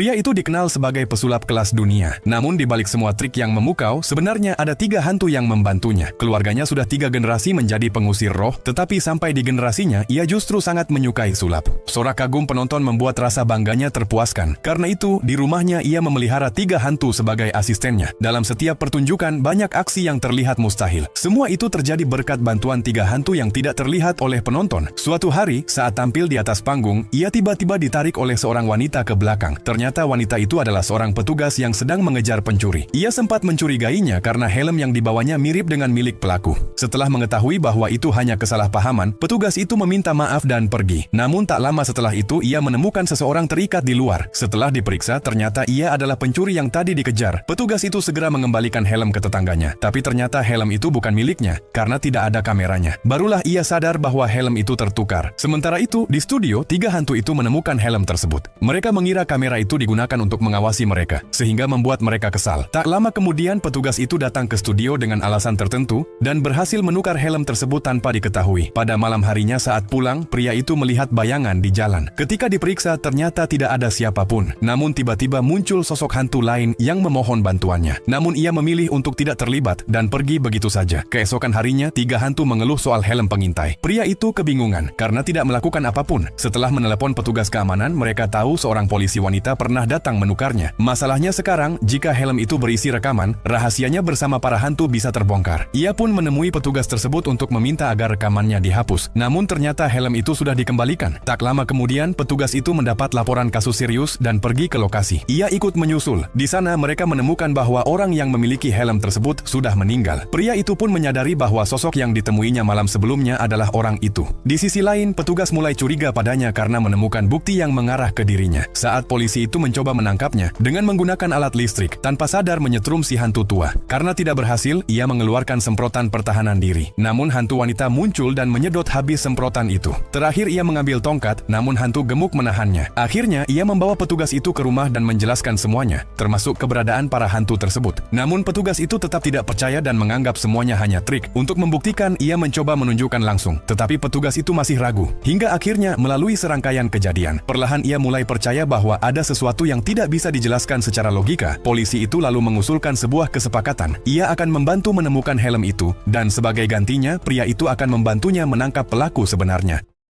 Pria itu dikenal sebagai pesulap kelas dunia. Namun di balik semua trik yang memukau, sebenarnya ada 3 hantu yang membantunya. Keluarganya sudah 3 generasi menjadi pengusir roh, tetapi sampai di generasinya, ia justru sangat menyukai sulap. Sorak kagum penonton membuat rasa bangganya terpuaskan. Karena itu, di rumahnya ia memelihara 3 hantu sebagai asistennya. Dalam setiap pertunjukan, banyak aksi yang terlihat mustahil. Semua itu terjadi berkat bantuan 3 hantu yang tidak terlihat oleh penonton. Suatu hari, saat tampil di atas panggung, ia tiba-tiba ditarik oleh seorang wanita ke belakang. Ternyata wanita itu adalah seorang petugas yang sedang mengejar pencuri. Ia sempat mencurigainya karena helm yang dibawanya mirip dengan milik pelaku. Setelah mengetahui bahwa itu hanya kesalahpahaman, petugas itu meminta maaf dan pergi. Namun tak lama setelah itu, ia menemukan seseorang terikat di luar. Setelah diperiksa, ternyata ia adalah pencuri yang tadi dikejar. Petugas itu segera mengembalikan helm ke tetangganya. Tapi ternyata helm itu bukan miliknya, karena tidak ada kameranya. Barulah ia sadar bahwa helm itu tertukar. Sementara itu, di studio, 3 hantu itu menemukan helm tersebut. Mereka mengira kamera itu digunakan untuk mengawasi mereka, sehingga membuat mereka kesal. Tak lama kemudian, petugas itu datang ke studio dengan alasan tertentu, dan berhasil menukar helm tersebut tanpa diketahui. Pada malam harinya saat pulang, pria itu melihat bayangan di jalan. Ketika diperiksa, ternyata tidak ada siapapun. Namun tiba-tiba muncul sosok hantu lain yang memohon bantuannya. Namun ia memilih untuk tidak terlibat, dan pergi begitu saja. Keesokan harinya, 3 hantu mengeluh soal helm pengintai. Pria itu kebingungan, karena tidak melakukan apapun. Setelah menelepon petugas keamanan, mereka tahu seorang polisi wanita pernah datang menukarnya. Masalahnya sekarang, jika helm itu berisi rekaman, rahasianya bersama para hantu bisa terbongkar. Ia pun menemui petugas tersebut untuk meminta agar rekamannya dihapus. Namun ternyata helm itu sudah dikembalikan. Tak lama kemudian, petugas itu mendapat laporan kasus serius dan pergi ke lokasi. Ia ikut menyusul. Di sana mereka menemukan bahwa orang yang memiliki helm tersebut sudah meninggal. Pria itu pun menyadari bahwa sosok yang ditemuinya malam sebelumnya adalah orang itu. Di sisi lain, petugas mulai curiga padanya karena menemukan bukti yang mengarah ke dirinya. Saat polisi itu mencoba menangkapnya dengan menggunakan alat listrik, tanpa sadar menyetrum si hantu tua. Karena tidak berhasil, ia mengeluarkan semprotan pertahanan diri. Namun hantu wanita muncul dan menyedot habis semprotan itu. Terakhir ia mengambil tongkat, namun hantu gemuk menahannya. Akhirnya ia membawa petugas itu ke rumah dan menjelaskan semuanya, termasuk keberadaan para hantu tersebut. Namun petugas itu tetap tidak percaya dan menganggap semuanya hanya trik. Untuk membuktikan, ia mencoba menunjukkan langsung. Tetapi petugas itu masih ragu. Hingga akhirnya melalui serangkaian kejadian, perlahan ia mulai percaya bahwa ada sesuatu yang tidak bisa dijelaskan secara logika. Polisi itu lalu mengusulkan sebuah kesepakatan. Ia akan membantu menemukan helm itu, dan sebagai gantinya, pria itu akan membantunya menangkap pelaku sebenarnya.